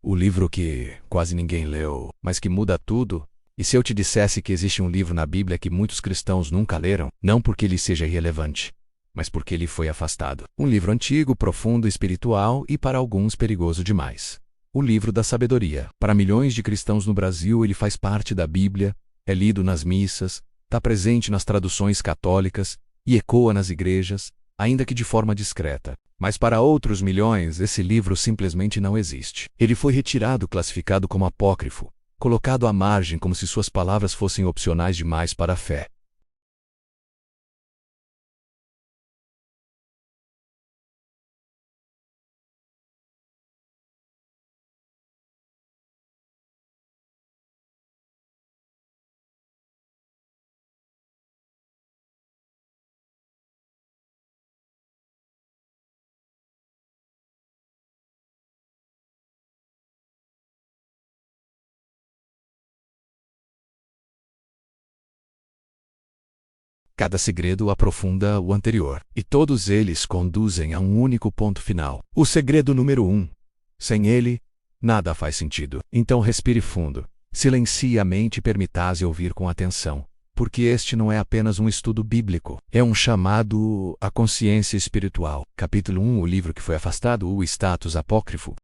O livro que quase ninguém leu, mas que muda tudo? E se eu te dissesse que existe um livro na Bíblia que muitos cristãos nunca leram, não porque ele seja irrelevante, mas porque ele foi afastado? Um livro antigo, profundo, espiritual e para alguns perigoso demais. O livro da sabedoria. Para milhões de cristãos no Brasil, ele faz parte da Bíblia, é lido nas missas, está presente nas traduções católicas e ecoa nas igrejas, ainda que de forma discreta. Mas para outros milhões, esse livro simplesmente não existe. Ele foi retirado, classificado como apócrifo, colocado à margem como se suas palavras fossem opcionais demais para a fé. Cada segredo aprofunda o anterior, e todos eles conduzem a um único ponto final. O segredo número 1. Sem ele, nada faz sentido. Então respire fundo, silencie a mente e permita-se ouvir com atenção, porque este não é apenas um estudo bíblico, é um chamado à consciência espiritual. Capítulo 1. O livro que foi afastado, o status apócrifo.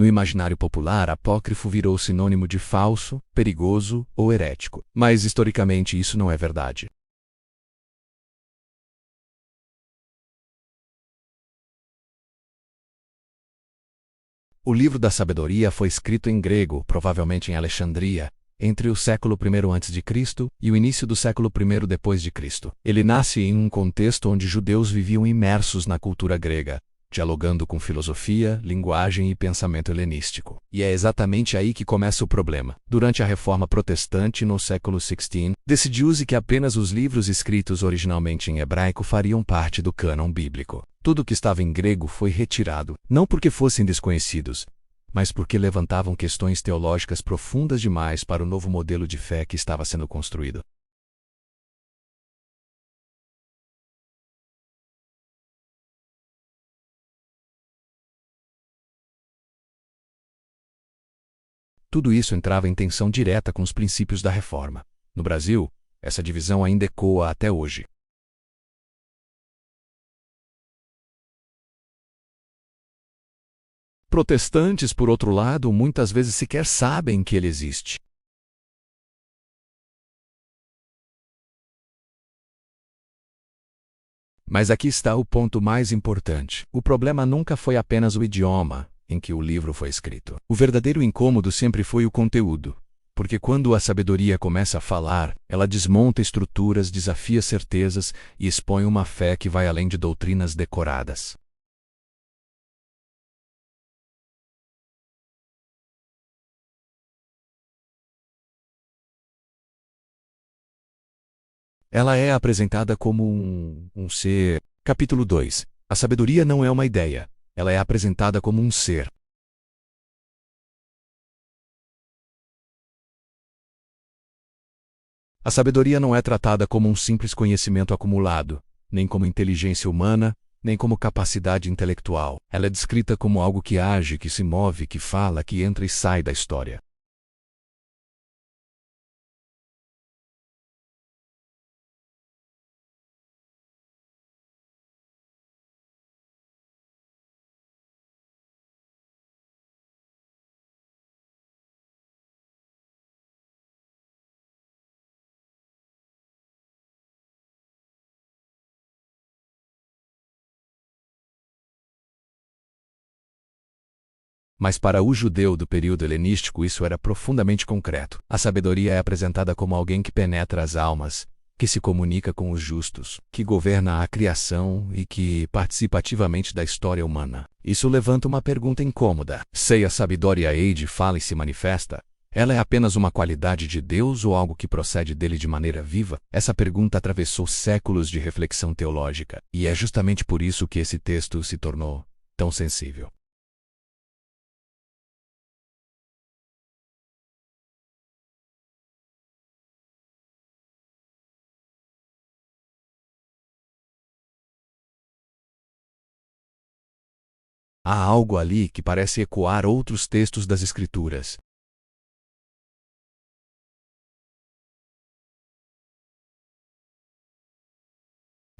No imaginário popular, apócrifo virou sinônimo de falso, perigoso ou herético. Mas historicamente isso não é verdade. O livro da sabedoria foi escrito em grego, provavelmente em Alexandria, entre o século I a.C. e o início do século I depois de Cristo. Ele nasce em um contexto onde judeus viviam imersos na cultura grega, dialogando com filosofia, linguagem e pensamento helenístico. E é exatamente aí que começa o problema. Durante a Reforma Protestante, no século XVI, decidiu-se que apenas os livros escritos originalmente em hebraico fariam parte do cânon bíblico. Tudo que estava em grego foi retirado, não porque fossem desconhecidos, mas porque levantavam questões teológicas profundas demais para o novo modelo de fé que estava sendo construído. Tudo isso entrava em tensão direta com os princípios da reforma. No Brasil, essa divisão ainda ecoa até hoje. Protestantes, por outro lado, muitas vezes sequer sabem que ele existe. Mas aqui está o ponto mais importante. O problema nunca foi apenas o idioma em que o livro foi escrito. O verdadeiro incômodo sempre foi o conteúdo. Porque quando a sabedoria começa a falar, ela desmonta estruturas, desafia certezas e expõe uma fé que vai além de doutrinas decoradas. Ela é apresentada como um ser. Capítulo 2. A sabedoria não é uma ideia. Ela é apresentada como um ser. A sabedoria não é tratada como um simples conhecimento acumulado, nem como inteligência humana, nem como capacidade intelectual. Ela é descrita como algo que age, que se move, que fala, que entra e sai da história. Mas para o judeu do período helenístico isso era profundamente concreto. A sabedoria é apresentada como alguém que penetra as almas, que se comunica com os justos, que governa a criação e que participa ativamente da história humana. Isso levanta uma pergunta incômoda. Se a sabedoria Eide fala e se manifesta, ela é apenas uma qualidade de Deus ou algo que procede dele de maneira viva? Essa pergunta atravessou séculos de reflexão teológica, e é justamente por isso que esse texto se tornou tão sensível. Há algo ali que parece ecoar outros textos das Escrituras.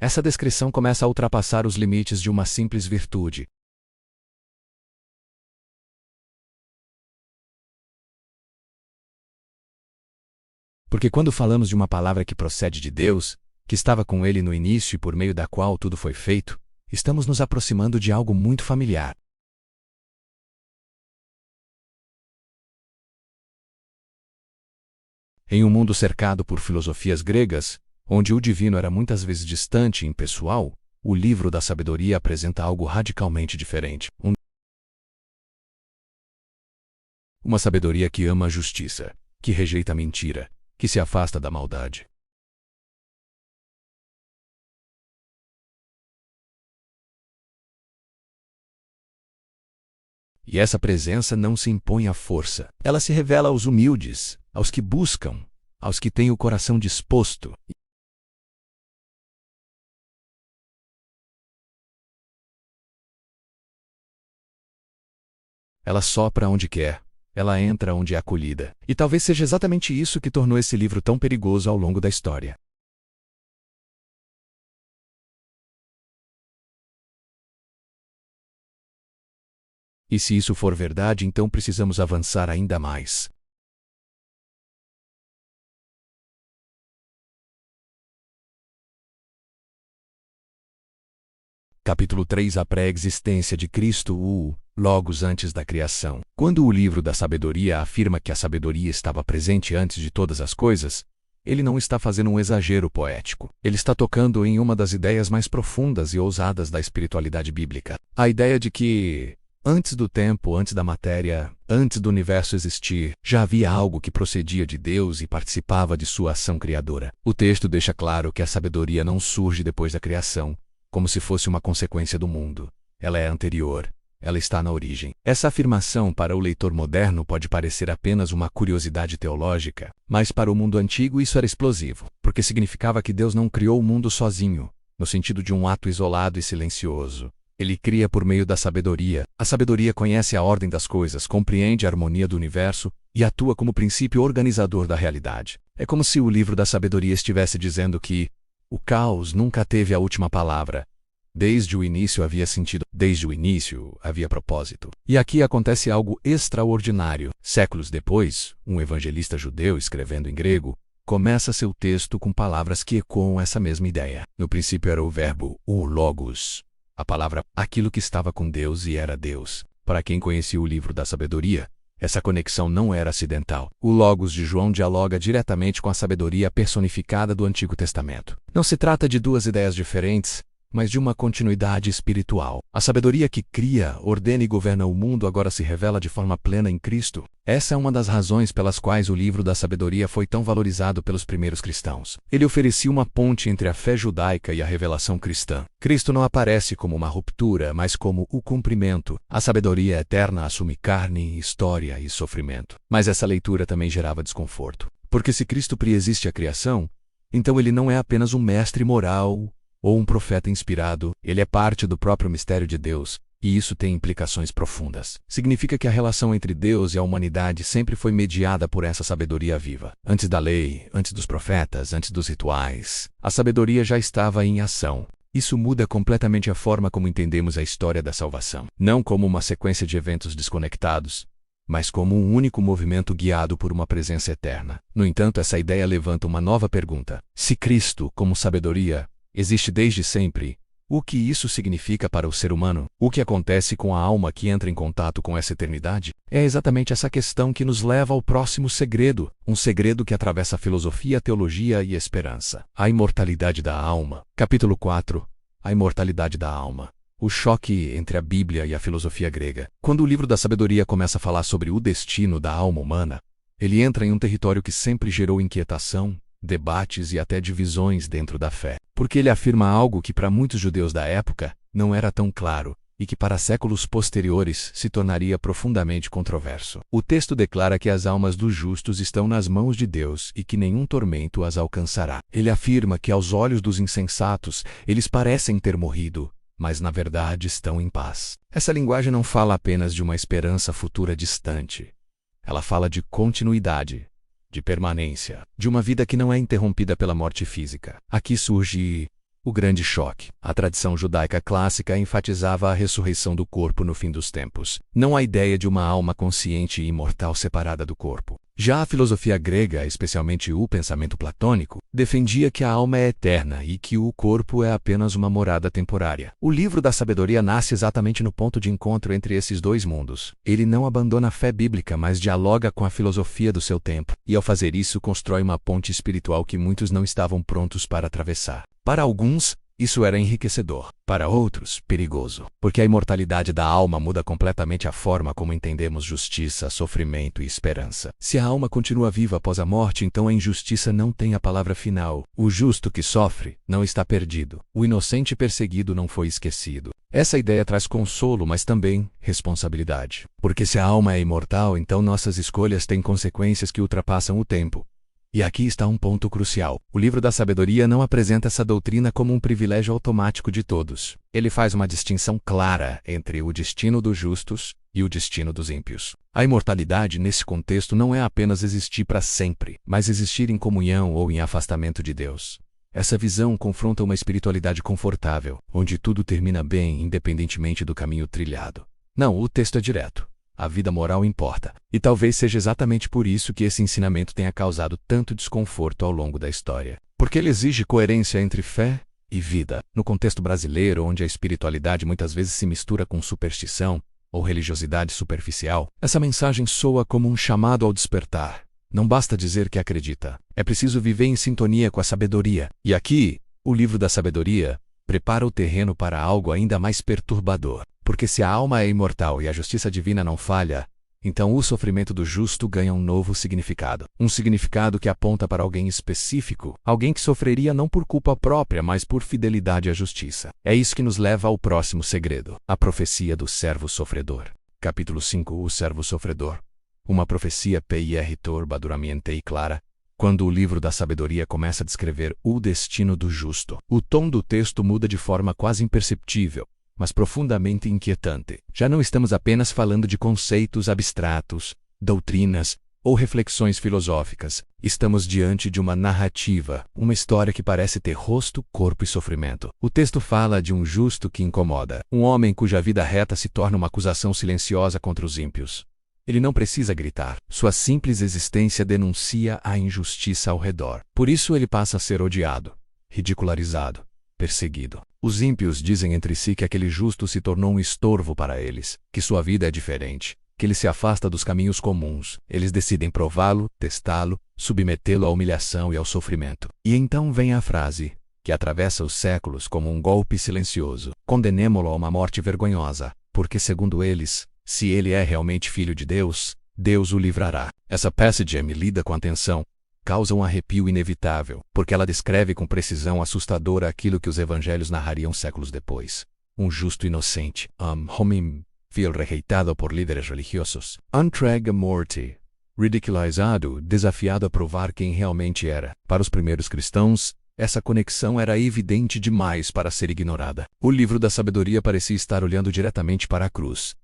Essa descrição começa a ultrapassar os limites de uma simples virtude. Porque quando falamos de uma palavra que procede de Deus, que estava com Ele no início e por meio da qual tudo foi feito, estamos nos aproximando de algo muito familiar. Em um mundo cercado por filosofias gregas, onde o divino era muitas vezes distante e impessoal, o livro da sabedoria apresenta algo radicalmente diferente. Uma sabedoria que ama a justiça, que rejeita a mentira, que se afasta da maldade. E essa presença não se impõe à força. Ela se revela aos humildes, aos que buscam, aos que têm o coração disposto. Ela sopra onde quer, ela entra onde é acolhida. E talvez seja exatamente isso que tornou esse livro tão perigoso ao longo da história. E se isso for verdade, então precisamos avançar ainda mais. Capítulo 3 A pré-existência de Cristo, o Logos antes da criação. Quando o livro da sabedoria afirma que a sabedoria estava presente antes de todas as coisas, ele não está fazendo um exagero poético. Ele está tocando em uma das ideias mais profundas e ousadas da espiritualidade bíblica. A ideia de que, antes do tempo, antes da matéria, antes do universo existir, já havia algo que procedia de Deus e participava de sua ação criadora. O texto deixa claro que a sabedoria não surge depois da criação, como se fosse uma consequência do mundo. Ela é anterior. Ela está na origem. Essa afirmação para o leitor moderno pode parecer apenas uma curiosidade teológica, mas para o mundo antigo isso era explosivo, porque significava que Deus não criou o mundo sozinho, no sentido de um ato isolado e silencioso. Ele cria por meio da sabedoria. A sabedoria conhece a ordem das coisas, compreende a harmonia do universo e atua como princípio organizador da realidade. É como se o livro da sabedoria estivesse dizendo que o caos nunca teve a última palavra. Desde o início havia sentido, desde o início havia propósito. E aqui acontece algo extraordinário. Séculos depois, um evangelista judeu escrevendo em grego, começa seu texto com palavras que ecoam essa mesma ideia. No princípio era o verbo, o Logos. A palavra, aquilo que estava com Deus e era Deus. Para quem conhecia o livro da sabedoria, essa conexão não era acidental. O Logos de João dialoga diretamente com a sabedoria personificada do Antigo Testamento. Não se trata de duas ideias diferentes, mas de uma continuidade espiritual. A sabedoria que cria, ordena e governa o mundo agora se revela de forma plena em Cristo. Essa é uma das razões pelas quais o livro da sabedoria foi tão valorizado pelos primeiros cristãos. Ele oferecia uma ponte entre a fé judaica e a revelação cristã. Cristo não aparece como uma ruptura, mas como o cumprimento. A sabedoria eterna assume carne, história e sofrimento. Mas essa leitura também gerava desconforto. Porque se Cristo preexiste a criação, então ele não é apenas um mestre moral ou um profeta inspirado, ele é parte do próprio mistério de Deus, e isso tem implicações profundas. Significa que a relação entre Deus e a humanidade sempre foi mediada por essa sabedoria viva. Antes da lei, antes dos profetas, antes dos rituais, a sabedoria já estava em ação. Isso muda completamente a forma como entendemos a história da salvação. Não como uma sequência de eventos desconectados, mas como um único movimento guiado por uma presença eterna. No entanto, essa ideia levanta uma nova pergunta. Se Cristo, como sabedoria, existe desde sempre, o que isso significa para o ser humano? O que acontece com a alma que entra em contato com essa eternidade? É exatamente essa questão que nos leva ao próximo segredo, um segredo que atravessa a filosofia, teologia e esperança. A imortalidade da alma. Capítulo 4. A imortalidade da alma. O choque entre a Bíblia e a filosofia grega. Quando o livro da sabedoria começa a falar sobre o destino da alma humana, ele entra em um território que sempre gerou inquietação, debates e até divisões dentro da fé. Porque ele afirma algo que para muitos judeus da época não era tão claro e que para séculos posteriores se tornaria profundamente controverso. O texto declara que as almas dos justos estão nas mãos de Deus e que nenhum tormento as alcançará. Ele afirma que aos olhos dos insensatos eles parecem ter morrido, mas na verdade estão em paz. Essa linguagem não fala apenas de uma esperança futura distante. Ela fala de continuidade, de permanência, de uma vida que não é interrompida pela morte física. Aqui surge o grande choque. A tradição judaica clássica enfatizava a ressurreição do corpo no fim dos tempos, não a ideia de uma alma consciente e imortal separada do corpo. Já a filosofia grega, especialmente o pensamento platônico, defendia que a alma é eterna e que o corpo é apenas uma morada temporária. O livro da sabedoria nasce exatamente no ponto de encontro entre esses dois mundos. Ele não abandona a fé bíblica, mas dialoga com a filosofia do seu tempo, e ao fazer isso constrói uma ponte espiritual que muitos não estavam prontos para atravessar. Para alguns, isso era enriquecedor. Para outros, perigoso. Porque a imortalidade da alma muda completamente a forma como entendemos justiça, sofrimento e esperança. Se a alma continua viva após a morte, então a injustiça não tem a palavra final. O justo que sofre não está perdido. O inocente perseguido não foi esquecido. Essa ideia traz consolo, mas também responsabilidade. Porque se a alma é imortal, então nossas escolhas têm consequências que ultrapassam o tempo. E aqui está um ponto crucial. O livro da sabedoria não apresenta essa doutrina como um privilégio automático de todos. Ele faz uma distinção clara entre o destino dos justos e o destino dos ímpios. A imortalidade, nesse contexto, não é apenas existir para sempre, mas existir em comunhão ou em afastamento de Deus. Essa visão confronta uma espiritualidade confortável, onde tudo termina bem independentemente do caminho trilhado. Não, o texto é direto. A vida moral importa. E talvez seja exatamente por isso que esse ensinamento tenha causado tanto desconforto ao longo da história. Porque ele exige coerência entre fé e vida. No contexto brasileiro, onde a espiritualidade muitas vezes se mistura com superstição ou religiosidade superficial, essa mensagem soa como um chamado ao despertar. Não basta dizer que acredita. É preciso viver em sintonia com a sabedoria. E aqui, o livro da sabedoria prepara o terreno para algo ainda mais perturbador. Porque se a alma é imortal e a justiça divina não falha, então o sofrimento do justo ganha um novo significado. Um significado que aponta para alguém específico, alguém que sofreria não por culpa própria, mas por fidelidade à justiça. É isso que nos leva ao próximo segredo, a profecia do servo sofredor. Capítulo 5. O servo sofredor. Uma profecia perturbadoramente e clara, quando o livro da sabedoria começa a descrever o destino do justo. O tom do texto muda de forma quase imperceptível, mas profundamente inquietante. Já não estamos apenas falando de conceitos abstratos, doutrinas ou reflexões filosóficas. Estamos diante de uma narrativa, uma história que parece ter rosto, corpo e sofrimento. O texto fala de um justo que incomoda, um homem cuja vida reta se torna uma acusação silenciosa contra os ímpios. Ele não precisa gritar. Sua simples existência denuncia a injustiça ao redor. Por isso ele passa a ser odiado, ridicularizado, perseguido. Os ímpios dizem entre si que aquele justo se tornou um estorvo para eles, que sua vida é diferente, que ele se afasta dos caminhos comuns. Eles decidem prová-lo, testá-lo, submetê-lo à humilhação e ao sofrimento. E então vem a frase, que atravessa os séculos como um golpe silencioso: condenemo-lo a uma morte vergonhosa, porque segundo eles, se ele é realmente filho de Deus, Deus o livrará. Essa passagem me lida com atenção. Causa um arrepio inevitável, porque ela descreve com precisão assustadora aquilo que os evangelhos narrariam séculos depois. Um justo inocente, homem fiel rejeitado por líderes religiosos, entregue à morte, ridicularizado, desafiado a provar quem realmente era. Para os primeiros cristãos, essa conexão era evidente demais para ser ignorada. O livro da sabedoria parecia estar olhando diretamente para a cruz.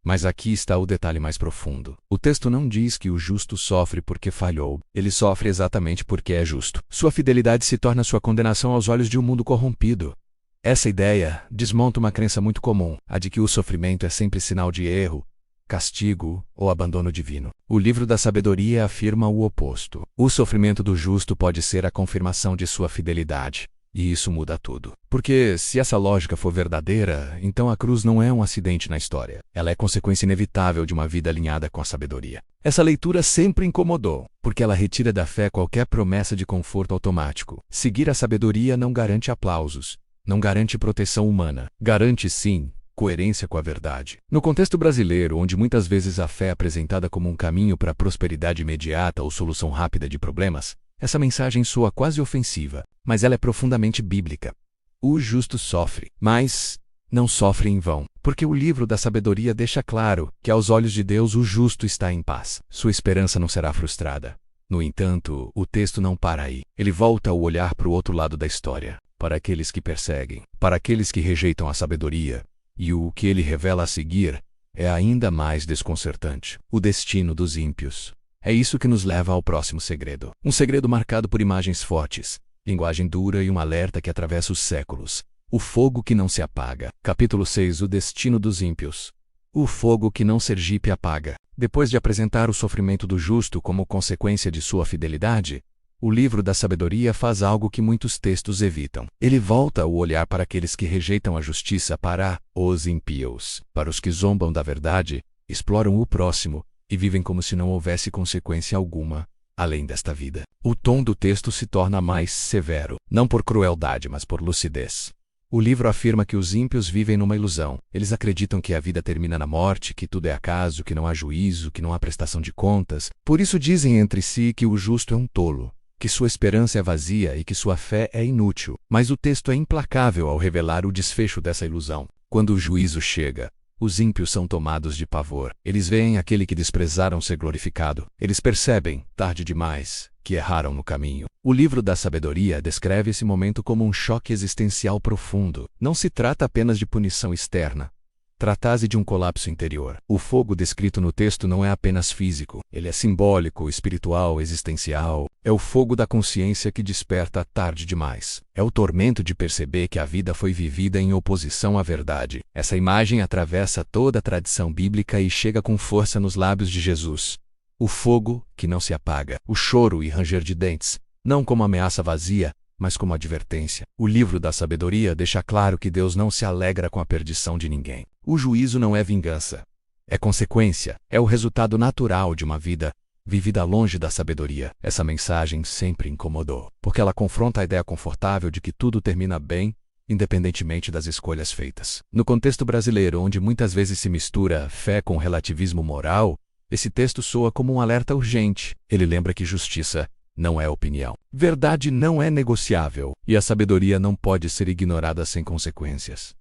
Mas aqui está o detalhe mais profundo. O texto não diz que o justo sofre porque falhou. Ele sofre exatamente porque é justo. Sua fidelidade se torna sua condenação aos olhos de um mundo corrompido. Essa ideia desmonta uma crença muito comum, a de que o sofrimento é sempre sinal de erro, castigo ou abandono divino. O livro da sabedoria afirma o oposto. O sofrimento do justo pode ser a confirmação de sua fidelidade. E isso muda tudo. Porque, se essa lógica for verdadeira, então a cruz não é um acidente na história. Ela é consequência inevitável de uma vida alinhada com a sabedoria. Essa leitura sempre incomodou, porque ela retira da fé qualquer promessa de conforto automático. Seguir a sabedoria não garante aplausos, não garante proteção humana. Garante, sim, coerência com a verdade. No contexto brasileiro, onde muitas vezes a fé é apresentada como um caminho para a prosperidade imediata ou solução rápida de problemas, essa mensagem soa quase ofensiva, mas ela é profundamente bíblica. O justo sofre, mas não sofre em vão, porque o livro da sabedoria deixa claro que aos olhos de Deus o justo está em paz. Sua esperança não será frustrada. No entanto, o texto não para aí. Ele volta o olhar para o outro lado da história. para aqueles que perseguem, para aqueles que rejeitam a sabedoria. E o que ele revela a seguir é ainda mais desconcertante: o destino dos ímpios. É isso que nos leva ao próximo segredo. Um segredo marcado por imagens fortes, linguagem dura e um alerta que atravessa os séculos. O fogo que não se apaga. Capítulo 6. O destino dos ímpios. O fogo que não Sergipe apaga. Depois de apresentar o sofrimento do justo como consequência de sua fidelidade, o livro da sabedoria faz algo que muitos textos evitam. Ele volta o olhar para aqueles que rejeitam a justiça, para os ímpios, para os que zombam da verdade, exploram o próximo e vivem como se não houvesse consequência alguma além desta vida. O tom do texto se torna mais severo, não por crueldade, mas por lucidez. O livro afirma que os ímpios vivem numa ilusão. Eles acreditam que a vida termina na morte, que tudo é acaso, que não há juízo, que não há prestação de contas. Por isso dizem entre si que o justo é um tolo, que sua esperança é vazia e que sua fé é inútil. Mas o texto é implacável ao revelar o desfecho dessa ilusão. Quando o juízo chega, os ímpios são tomados de pavor. Eles veem aquele que desprezaram ser glorificado. Eles percebem, tarde demais, que erraram no caminho. O livro da sabedoria descreve esse momento como um choque existencial profundo. Não se trata apenas de punição externa. Trata-se de um colapso interior. O fogo descrito no texto não é apenas físico. Ele é simbólico, espiritual, existencial. É o fogo da consciência que desperta tarde demais. É o tormento de perceber que a vida foi vivida em oposição à verdade. Essa imagem atravessa toda a tradição bíblica e chega com força nos lábios de Jesus. O fogo que não se apaga. O choro e ranger de dentes, não como ameaça vazia, mas como advertência. O livro da sabedoria deixa claro que Deus não se alegra com a perdição de ninguém. O juízo não é vingança. É consequência. É o resultado natural de uma vida vivida longe da sabedoria. Essa mensagem sempre incomodou, porque ela confronta a ideia confortável de que tudo termina bem, independentemente das escolhas feitas. No contexto brasileiro, onde muitas vezes se mistura fé com relativismo moral, esse texto soa como um alerta urgente. Ele lembra que justiça não é opinião. Verdade não é negociável, e a sabedoria não pode ser ignorada sem consequências.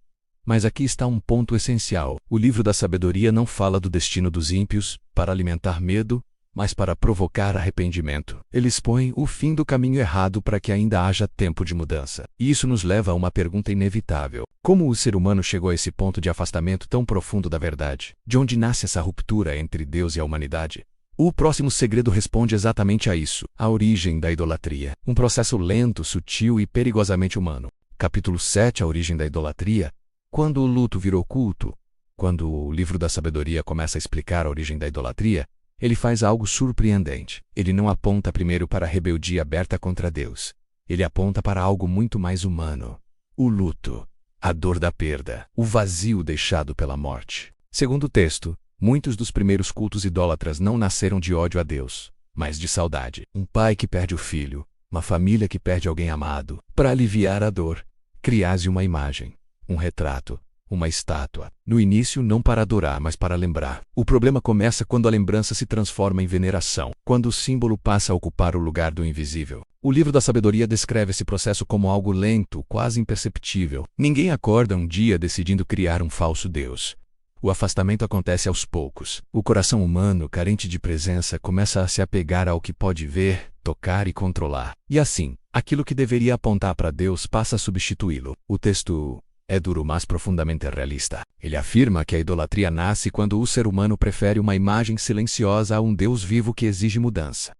Mas aqui está um ponto essencial. O livro da sabedoria não fala do destino dos ímpios para alimentar medo, mas para provocar arrependimento. Ele expõe o fim do caminho errado para que ainda haja tempo de mudança. E isso nos leva a uma pergunta inevitável: como o ser humano chegou a esse ponto de afastamento tão profundo da verdade? De onde nasce essa ruptura entre Deus e a humanidade? O próximo segredo responde exatamente a isso: a origem da idolatria. Um processo lento, sutil e perigosamente humano. Capítulo 7. A origem da idolatria. Quando o luto virou culto, quando o livro da sabedoria começa a explicar a origem da idolatria, ele faz algo surpreendente. Ele não aponta primeiro para a rebeldia aberta contra Deus. Ele aponta para algo muito mais humano: o luto, a dor da perda, o vazio deixado pela morte. Segundo o texto, muitos dos primeiros cultos idólatras não nasceram de ódio a Deus, mas de saudade. Um pai que perde o filho, uma família que perde alguém amado. Para aliviar a dor, criase uma imagem, um retrato, uma estátua. No início, não para adorar, mas para lembrar. O problema começa quando a lembrança se transforma em veneração, quando o símbolo passa a ocupar o lugar do invisível. O livro da sabedoria descreve esse processo como algo lento, quase imperceptível. Ninguém acorda um dia decidindo criar um falso Deus. O afastamento acontece aos poucos. O coração humano, carente de presença, começa a se apegar ao que pode ver, tocar e controlar. E assim, aquilo que deveria apontar para Deus passa a substituí-lo. O texto é duro, mas profundamente realista. Ele afirma que a idolatria nasce quando o ser humano prefere uma imagem silenciosa a um Deus vivo que exige mudança.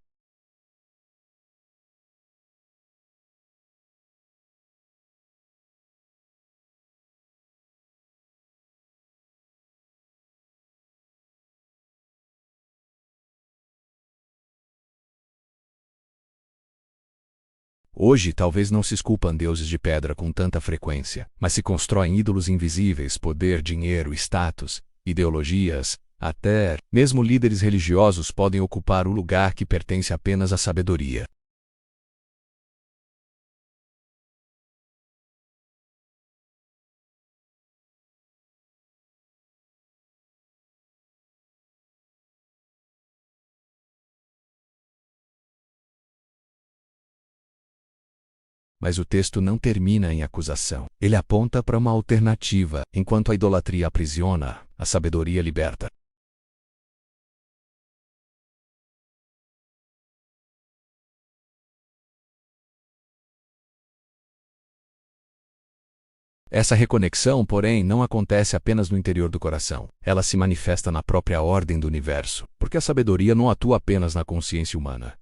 Hoje, talvez não se esculpam deuses de pedra com tanta frequência, mas se constroem ídolos invisíveis: poder, dinheiro, status, ideologias, até mesmo líderes religiosos podem ocupar o lugar que pertence apenas à sabedoria. Mas o texto não termina em acusação. Ele aponta para uma alternativa. Enquanto a idolatria aprisiona, a sabedoria liberta. Essa reconexão, porém, não acontece apenas no interior do coração. Ela se manifesta na própria ordem do universo, porque a sabedoria não atua apenas na consciência humana.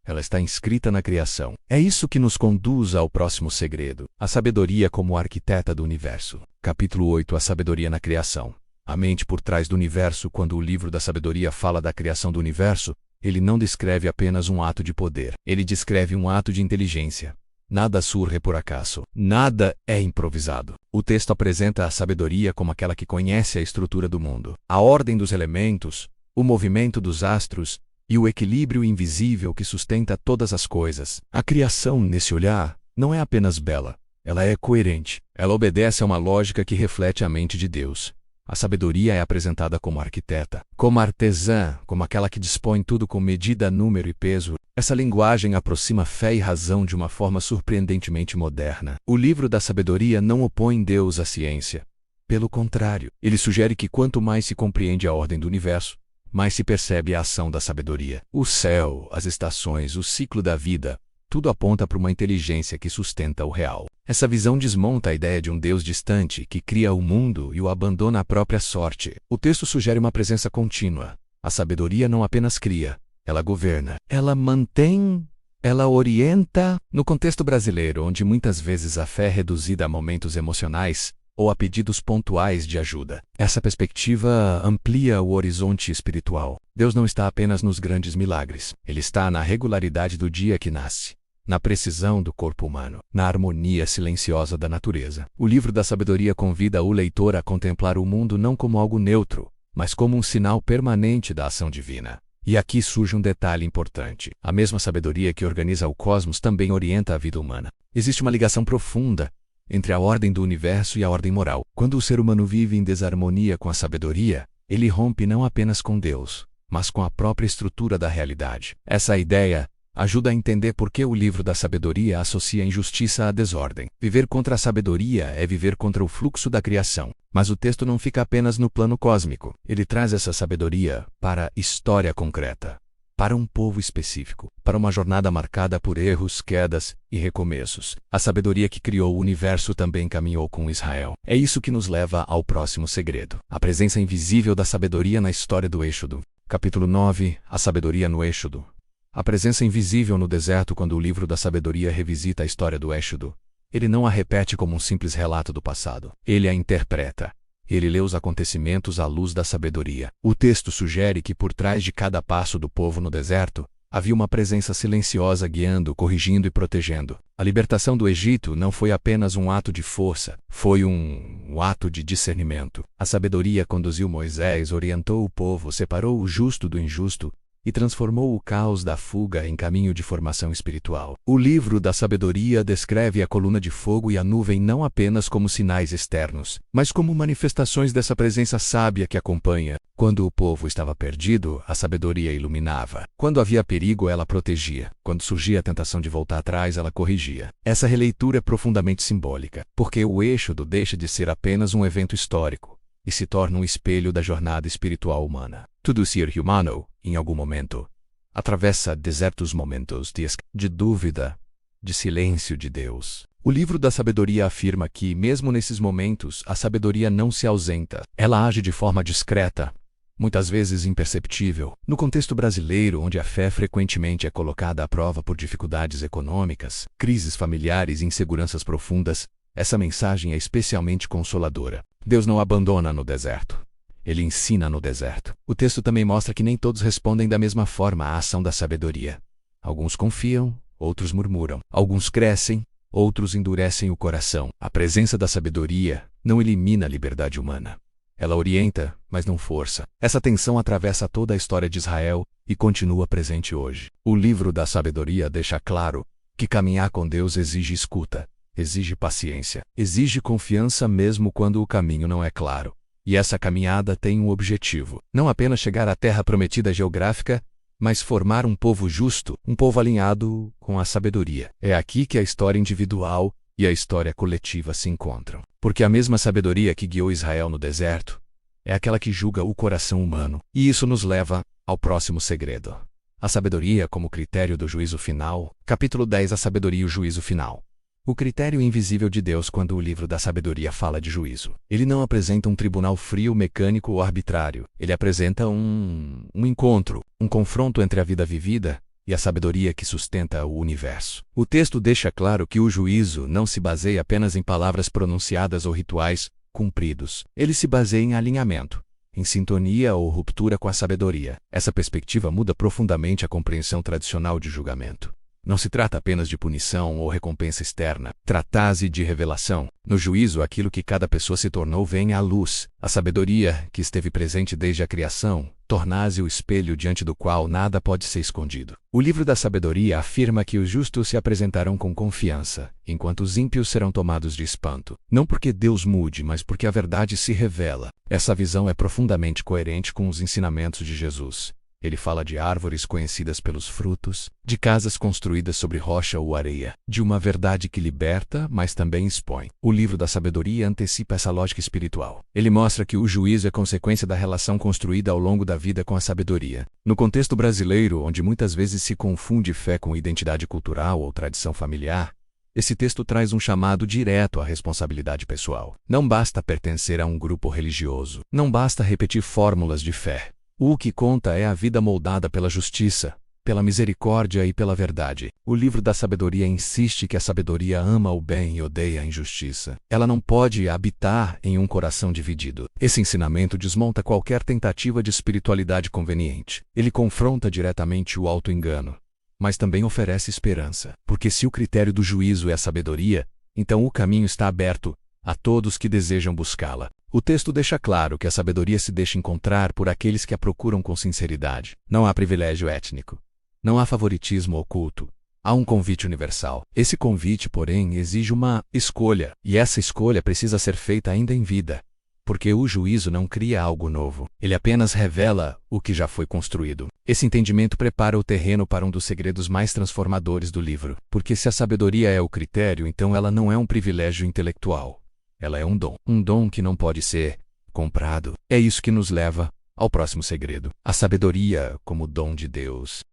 Ela está inscrita na criação. É isso que nos conduz ao próximo segredo: a sabedoria como arquiteta do universo. Capítulo 8: A sabedoria na criação. A mente por trás do universo. Quando o livro da sabedoria fala da criação do universo, ele não descreve apenas um ato de poder. Ele descreve um ato de inteligência. Nada surge por acaso. Nada é improvisado. O texto apresenta a sabedoria como aquela que conhece a estrutura do mundo, a ordem dos elementos, o movimento dos astros e o equilíbrio invisível que sustenta todas as coisas. A criação, nesse olhar, não é apenas bela. Ela é coerente. Ela obedece a uma lógica que reflete a mente de Deus. A sabedoria é apresentada como arquiteta, como artesã, como aquela que dispõe tudo com medida, número e peso. Essa linguagem aproxima fé e razão de uma forma surpreendentemente moderna. O livro da sabedoria não opõe Deus à ciência. Pelo contrário, ele sugere que quanto mais se compreende a ordem do universo, mais se percebe a ação da sabedoria. O céu, as estações, o ciclo da vida, tudo aponta para uma inteligência que sustenta o real. Essa visão desmonta a ideia de um Deus distante que cria o mundo e o abandona à própria sorte. O texto sugere uma presença contínua. A sabedoria não apenas cria, ela governa. Ela mantém, ela orienta. No contexto brasileiro, onde muitas vezes a fé é reduzida a momentos emocionais ou a pedidos pontuais de ajuda, essa perspectiva amplia o horizonte espiritual. Deus não está apenas nos grandes milagres. Ele está na regularidade do dia que nasce, na precisão do corpo humano, na harmonia silenciosa da natureza. O livro da sabedoria convida o leitor a contemplar o mundo não como algo neutro, mas como um sinal permanente da ação divina. E aqui surge um detalhe importante. A mesma sabedoria que organiza o cosmos também orienta a vida humana. Existe uma ligação profunda entre a ordem do universo e a ordem moral. Quando o ser humano vive em desarmonia com a sabedoria, ele rompe não apenas com Deus, mas com a própria estrutura da realidade. Essa ideia ajuda a entender por que o livro da sabedoria associa a injustiça à desordem. Viver contra a sabedoria é viver contra o fluxo da criação. Mas o texto não fica apenas no plano cósmico. Ele traz essa sabedoria para a história concreta, para um povo específico, para uma jornada marcada por erros, quedas e recomeços. A sabedoria que criou o universo também caminhou com Israel. É isso que nos leva ao próximo segredo: a presença invisível da sabedoria na história do Êxodo. Capítulo 9: A sabedoria no Êxodo. A presença invisível no deserto. Quando o livro da sabedoria revisita a história do Êxodo, ele não a repete como um simples relato do passado. Ele a interpreta. Ele lê os acontecimentos à luz da sabedoria. O texto sugere que por trás de cada passo do povo no deserto, havia uma presença silenciosa guiando, corrigindo e protegendo. A libertação do Egito não foi apenas um ato de força, foi um ato de discernimento. A sabedoria conduziu Moisés, orientou o povo, separou o justo do injusto e transformou o caos da fuga em caminho de formação espiritual. O livro da sabedoria descreve a coluna de fogo e a nuvem não apenas como sinais externos, mas como manifestações dessa presença sábia que acompanha. Quando o povo estava perdido, a sabedoria iluminava. Quando havia perigo, ela protegia. Quando surgia a tentação de voltar atrás, ela corrigia. Essa releitura é profundamente simbólica, porque o Êxodo deixa de ser apenas um evento histórico e se torna um espelho da jornada espiritual humana. Todo ser humano, em algum momento, atravessa desertos momentos de dúvida, de silêncio de Deus. O livro da sabedoria afirma que, mesmo nesses momentos, a sabedoria não se ausenta. Ela age de forma discreta, muitas vezes imperceptível. No contexto brasileiro, onde a fé frequentemente é colocada à prova por dificuldades econômicas, crises familiares e inseguranças profundas, essa mensagem é especialmente consoladora. Deus não abandona no deserto. Ele ensina no deserto. O texto também mostra que nem todos respondem da mesma forma à ação da sabedoria. Alguns confiam, outros murmuram. Alguns crescem, outros endurecem o coração. A presença da sabedoria não elimina a liberdade humana. Ela orienta, mas não força. Essa tensão atravessa toda a história de Israel e continua presente hoje. O livro da sabedoria deixa claro que caminhar com Deus exige escuta, exige paciência, exige confiança mesmo quando o caminho não é claro. E essa caminhada tem um objetivo: não apenas chegar à terra prometida geográfica, mas formar um povo justo, um povo alinhado com a sabedoria. É aqui que a história individual e a história coletiva se encontram. Porque a mesma sabedoria que guiou Israel no deserto é aquela que julga o coração humano. E isso nos leva ao próximo segredo: a sabedoria como critério do juízo final. Capítulo 10: A sabedoria e o juízo final. O critério invisível de Deus quando o livro da sabedoria fala de juízo. Ele não apresenta um tribunal frio, mecânico ou arbitrário. Ele apresenta um encontro, um confronto entre a vida vivida e a sabedoria que sustenta o universo. O texto deixa claro que o juízo não se baseia apenas em palavras pronunciadas ou rituais cumpridos. Ele se baseia em alinhamento, em sintonia ou ruptura com a sabedoria. Essa perspectiva muda profundamente a compreensão tradicional de julgamento. Não se trata apenas de punição ou recompensa externa. Trata-se de revelação. No juízo, aquilo que cada pessoa se tornou vem à luz. A sabedoria, que esteve presente desde a criação, torna-se o espelho diante do qual nada pode ser escondido. O livro da sabedoria afirma que os justos se apresentarão com confiança, enquanto os ímpios serão tomados de espanto. Não porque Deus mude, mas porque a verdade se revela. Essa visão é profundamente coerente com os ensinamentos de Jesus. Ele fala de árvores conhecidas pelos frutos, de casas construídas sobre rocha ou areia, de uma verdade que liberta, mas também expõe. O livro da sabedoria antecipa essa lógica espiritual. Ele mostra que o juízo é consequência da relação construída ao longo da vida com a sabedoria. No contexto brasileiro, onde muitas vezes se confunde fé com identidade cultural ou tradição familiar, esse texto traz um chamado direto à responsabilidade pessoal. Não basta pertencer a um grupo religioso. Não basta repetir fórmulas de fé. O que conta é a vida moldada pela justiça, pela misericórdia e pela verdade. O livro da sabedoria insiste que a sabedoria ama o bem e odeia a injustiça. Ela não pode habitar em um coração dividido. Esse ensinamento desmonta qualquer tentativa de espiritualidade conveniente. Ele confronta diretamente o auto-engano, mas também oferece esperança. Porque se o critério do juízo é a sabedoria, então o caminho está aberto a todos que desejam buscá-la. O texto deixa claro que a sabedoria se deixa encontrar por aqueles que a procuram com sinceridade. Não há privilégio étnico. Não há favoritismo oculto. Há um convite universal. Esse convite, porém, exige uma escolha, e essa escolha precisa ser feita ainda em vida. Porque o juízo não cria algo novo. Ele apenas revela o que já foi construído. Esse entendimento prepara o terreno para um dos segredos mais transformadores do livro. Porque se a sabedoria é o critério, então ela não é um privilégio intelectual. Ela é um dom. Um dom que não pode ser comprado. É isso que nos leva ao próximo segredo. A sabedoria como dom de Deus.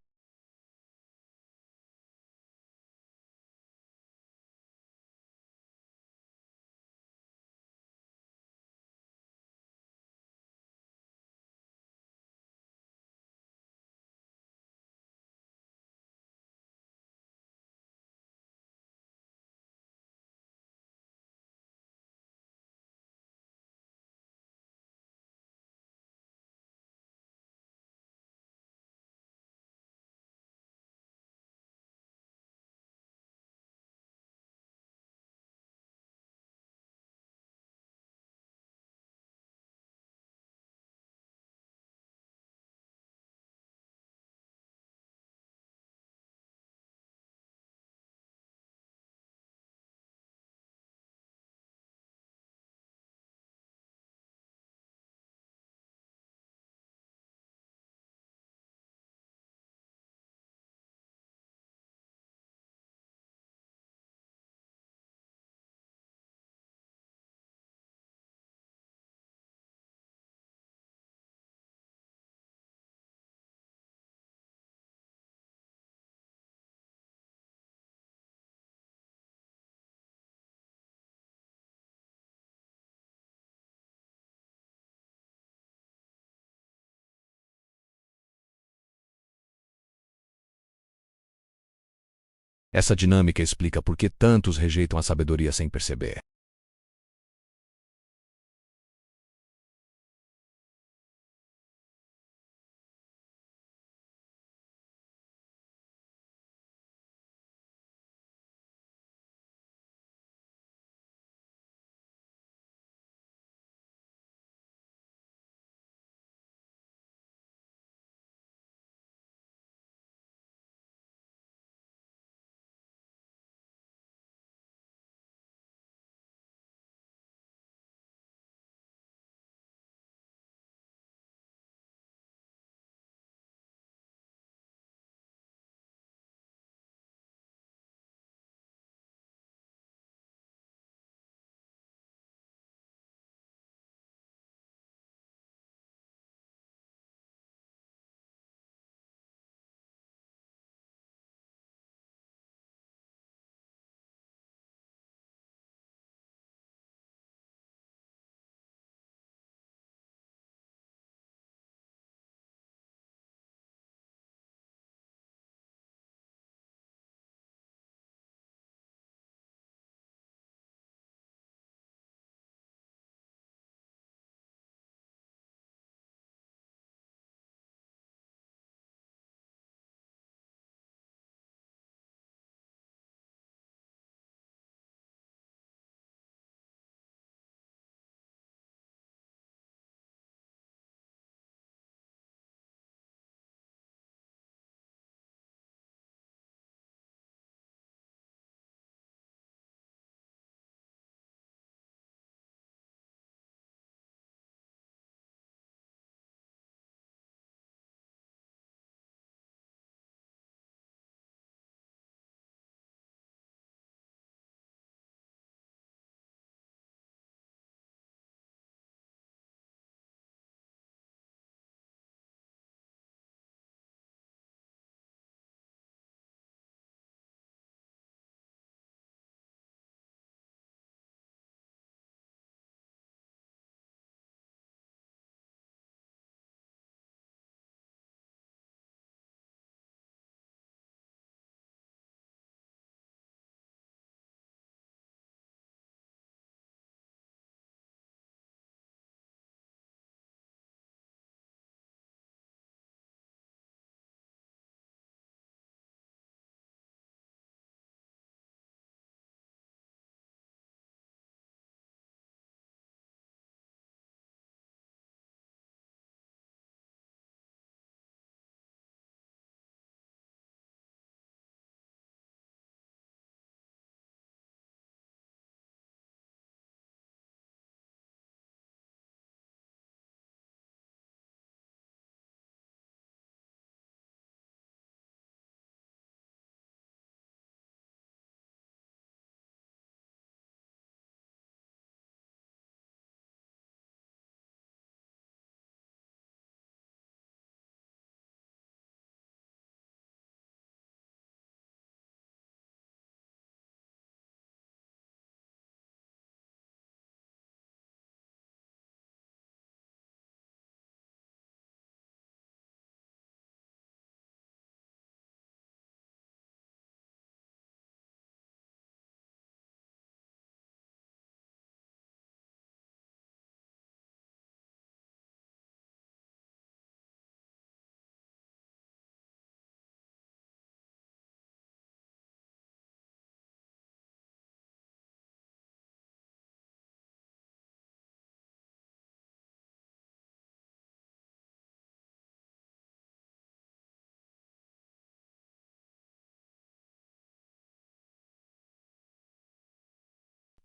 Essa dinâmica explica por que tantos rejeitam a sabedoria sem perceber.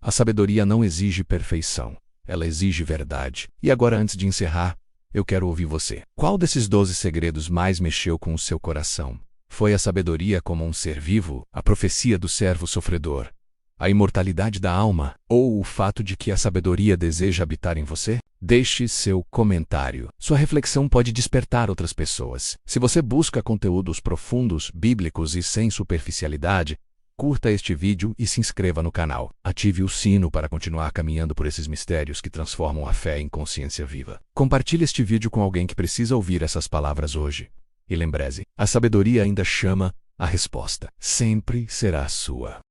A sabedoria não exige perfeição. Ela exige verdade. E agora, antes de encerrar, eu quero ouvir você. Qual desses 12 segredos mais mexeu com o seu coração? Foi a sabedoria como um ser vivo, a profecia do servo sofredor, a imortalidade da alma, ou o fato de que a sabedoria deseja habitar em você? Deixe seu comentário. Sua reflexão pode despertar outras pessoas. Se você busca conteúdos profundos, bíblicos e sem superficialidade, curta este vídeo e se inscreva no canal. Ative o sino para continuar caminhando por esses mistérios que transformam a fé em consciência viva. Compartilhe este vídeo com alguém que precisa ouvir essas palavras hoje. E lembre-se, a sabedoria ainda chama, a resposta sempre será sua.